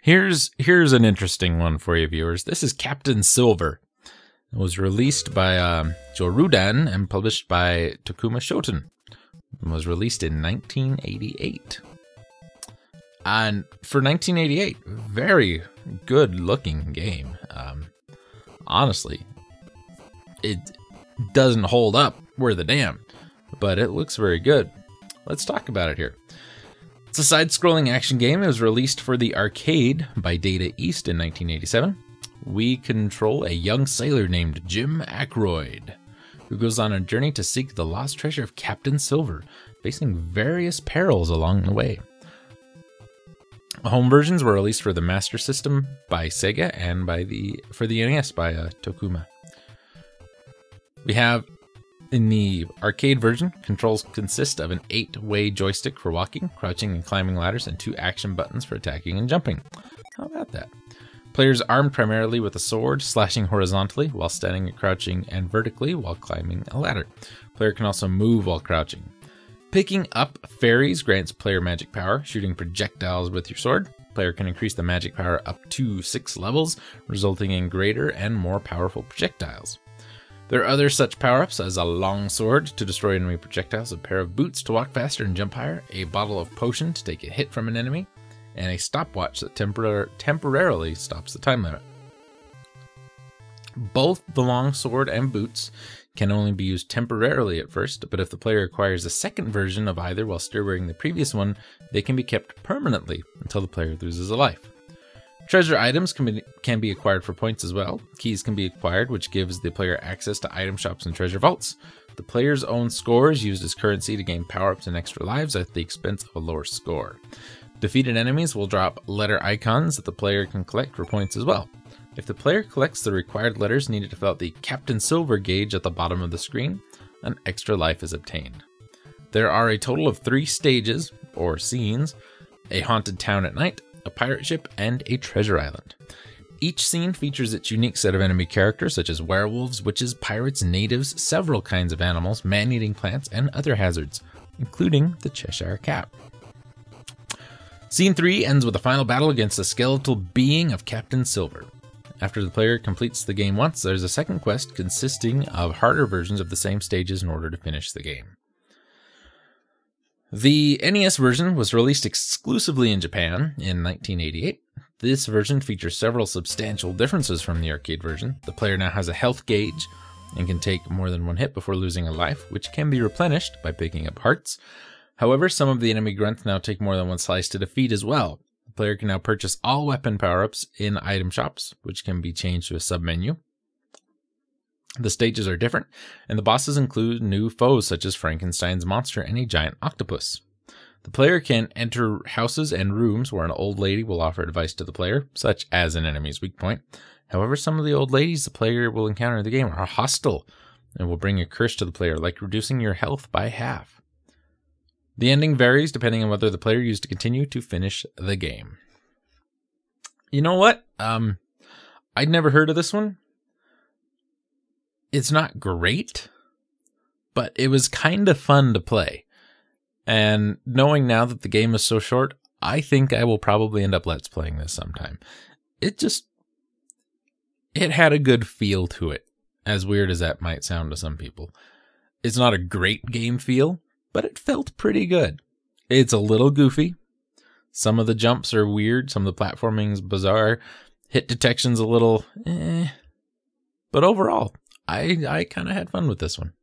Here's an interesting one for you viewers. This is Captain Silver. It was released by Jorudan and published by Tokuma Shoten. It was released in 1988. And for 1988, very good looking game. Honestly, it doesn't hold up worth a damn, but it looks very good. Let's talk about it here. It's a side-scrolling action game. It was released for the arcade by Data East in 1987. We control a young sailor named Jim Ackroyd, who goes on a journey to seek the lost treasure of Captain Silver, facing various perils along the way. Home versions were released for the Master System by Sega and for the NES by Tokuma. We have, in the arcade version, controls consist of an 8-way joystick for walking, crouching, and climbing ladders, and 2 action buttons for attacking and jumping. How about that? Players armed primarily with a sword, slashing horizontally while standing, crouching, and vertically while climbing a ladder. Player can also move while crouching. Picking up fairies grants player magic power, shooting projectiles with your sword. Player can increase the magic power up to 6 levels, resulting in greater and more powerful projectiles. There are other such power-ups as a long sword to destroy enemy projectiles, a pair of boots to walk faster and jump higher, a bottle of potion to take a hit from an enemy, and a stopwatch that temporarily stops the time limit. Both the long sword and boots can only be used temporarily at first, but if the player acquires a second version of either while still wearing the previous one, they can be kept permanently until the player loses a life. Treasure items can be acquired for points as well. Keys can be acquired, which gives the player access to item shops and treasure vaults. The player's own score is used as currency to gain power-ups and extra lives at the expense of a lower score. Defeated enemies will drop letter icons that the player can collect for points as well. If the player collects the required letters needed to fill out the Captain Silver gauge at the bottom of the screen, an extra life is obtained. There are a total of 3 stages, or scenes: a haunted town at night, a pirate ship, and a treasure island. Each scene features its unique set of enemy characters such as werewolves, witches, pirates, natives, several kinds of animals, man-eating plants, and other hazards, including the Cheshire Cat. Scene 3 ends with a final battle against the skeletal being of Captain Silver. After the player completes the game once, there's a second quest consisting of harder versions of the same stages in order to finish the game. The NES version was released exclusively in Japan in 1988. This version features several substantial differences from the arcade version. The player now has a health gauge and can take more than 1 hit before losing a life, which can be replenished by picking up hearts. However, some of the enemy grunts now take more than 1 slice to defeat as well. The player can now purchase all weapon power-ups in item shops, which can be changed to a sub-menu. The stages are different, and the bosses include new foes such as Frankenstein's monster and a giant octopus. The player can enter houses and rooms where an old lady will offer advice to the player, such as an enemy's weak point. However, some of the old ladies the player will encounter in the game are hostile and will bring a curse to the player, like reducing your health by half. The ending varies depending on whether the player used to continue to finish the game. You know what? I'd never heard of this one. It's not great, but it was kind of fun to play. And knowing now that the game is so short, I think I will probably end up let's playing this sometime. It had a good feel to it, as weird as that might sound to some people. It's not a great game feel, but it felt pretty good. It's a little goofy. Some of the jumps are weird, some of the platforming's bizarre, hit detection's a little but overall, I kind of had fun with this one.